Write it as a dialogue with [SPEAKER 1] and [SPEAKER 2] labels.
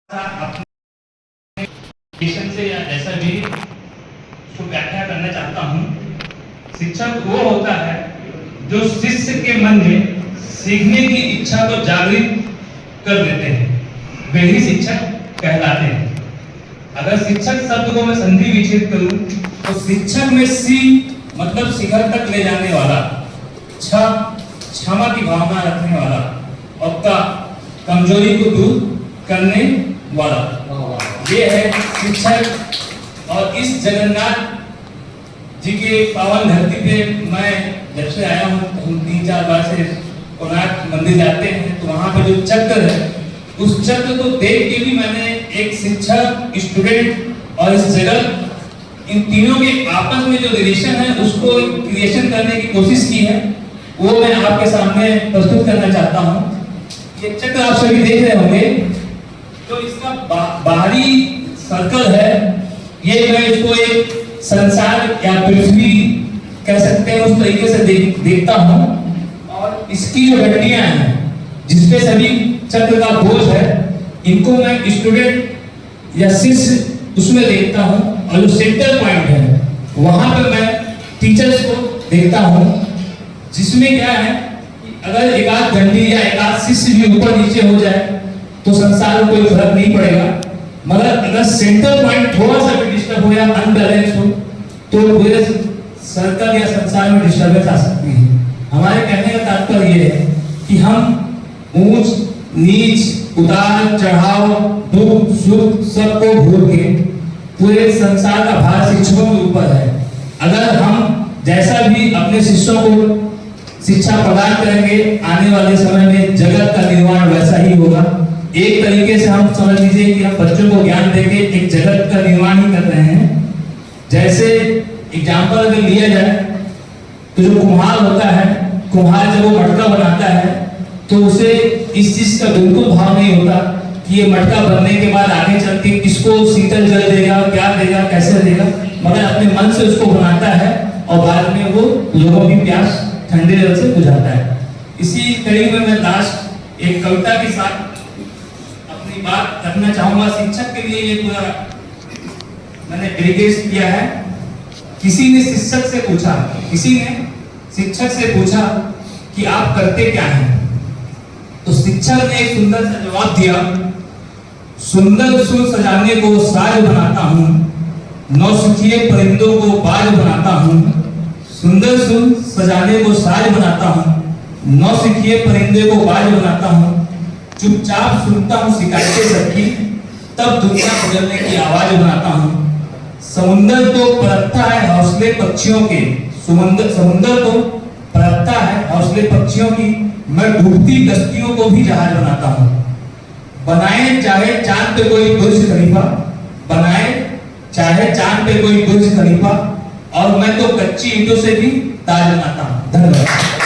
[SPEAKER 1] अपने से या जैसा भी उसको व्याख्या करना चाहता हूँ। शिक्षक वो होता है जो शिष्य के मन में सीखने की इच्छा को जागृत कर देते हैं, वे ही शिक्षक कहलाते हैं। अगर शिक्षक शब्द को मैं संधि विच्छेद करूं तो शिक्षक में सी मतलब शिखर तक ले जाने वाला, क्षमा की भावना रखने वाला और कमजोरी को दूर करने वाला, ये है शिक्षक। और इस जगन्नाथ जी के पावन धरती पे मैं जब से आया हूँ तो हम 3-4 बार से कोणार्क मंदिर जाते हैं, तो वहाँ पे जो चक्र है उस चक्र को देख के भी मैंने एक शिक्षक, स्टूडेंट और इस जगत, इन तीनों के आपस में जो रिलेशन है उसको क्रिएशन करने की कोशिश की है, वो मैं आपके सामने प्रस्तुत करना चाहता हूँ। ये चक्र आप सभी देख रहे होंगे, तो इसका बाहरी सर्कल है, ये मैं इसको एक संसार या पृथ्वी कह सकते हैं, उस तरीके से देखता हूँ। और इसकी जो हड्डियां हैं जिसपे सभी चक्र का बोझ है, इनको मैं स्टूडेंट या शिष्य उसमें देखता हूँ, और जो सेंटर पॉइंट है वहां पर मैं टीचर्स को देखता हूँ, जिसमें क्या है कि अगर एकाध घंटी या एकाध शिष्य भी ऊपर नीचे हो जाए तो संसार में कोई फर्क नहीं पड़ेगा, मगर अगर सेंटर पॉइंट थोड़ा सा भी डिस्टर्ब हो या अनबैलेंस हो तो पूरे सर्कल या संसार में डिस्टर्बेंस आ सकती है। हमारे कहने का तात्पर्य ये है कि हम ऊंच नीच, उतार चढ़ाव, दुख सुख सबको भूल के पूरे संसार का भार शिक्षकों के ऊपर है। अगर हम जैसा भी अपने शिष्यों को शिक्षा प्रदान करेंगे, आने वाले समय में जगत का निर्माण वैसा ही होगा। एक तरीके से हम समझ लीजिए कि हम बच्चों को ज्ञान देके एक जगत का निर्माण ही कर रहे हैं। जैसे एग्जाम्पल अगर लिया जाए तो जो कुम्हार होता है, कुम्हार जब वो मटका बनाता है तो उसे इस चीज का बिल्कुल भाव नहीं होता कि ये मटका बनने के बाद आगे चल के किसको शीतल जल देगा, क्या देगा, कैसे देगा, मगर अपने मन से उसको बनाता है और बाद में वो लोगों की प्यास ठंडे जल से बुझाता है। इसी कड़ी में मैं लास्ट एक कविता के साथ अपनी बात रखना चाहूंगा। शिक्षक के लिए ये पूरा मैंने डेडिकेट किया है। किसी ने शिक्षक से पूछा कि आप करते क्या हैं, तो शिक्षक ने एक सुंदर सा जवाब दिया, सुंदर सुर सजाने को साज बनाता हूँ, नौसिखिए परिंदों को बाज बनाता हूँ। सुंदर सुर सजाने को साज बनाता हूँ, नौसिखिए परिंदे को बाज बनाता हूँ। चुपचाप सुनता हूँ शिकायतें सबकी, तब दुनिया बदलने की आवाज बनाता हूँ। समुंदर तो परतता है हौसले पक्षियों के, समुंदर तो परतता है हौसले पक्षियों की, मैं डूबती कश्तियों को भी जहाज बनाता हूँ। बनाए चाहे चांद पे कोई बुर्ज खलीफा, बनाए चाहे चांद पे कोई बुर्ज खलीफा, और मैं तो कच्ची ईंटों से भी ताज बनाता हूँ। धन्यवाद।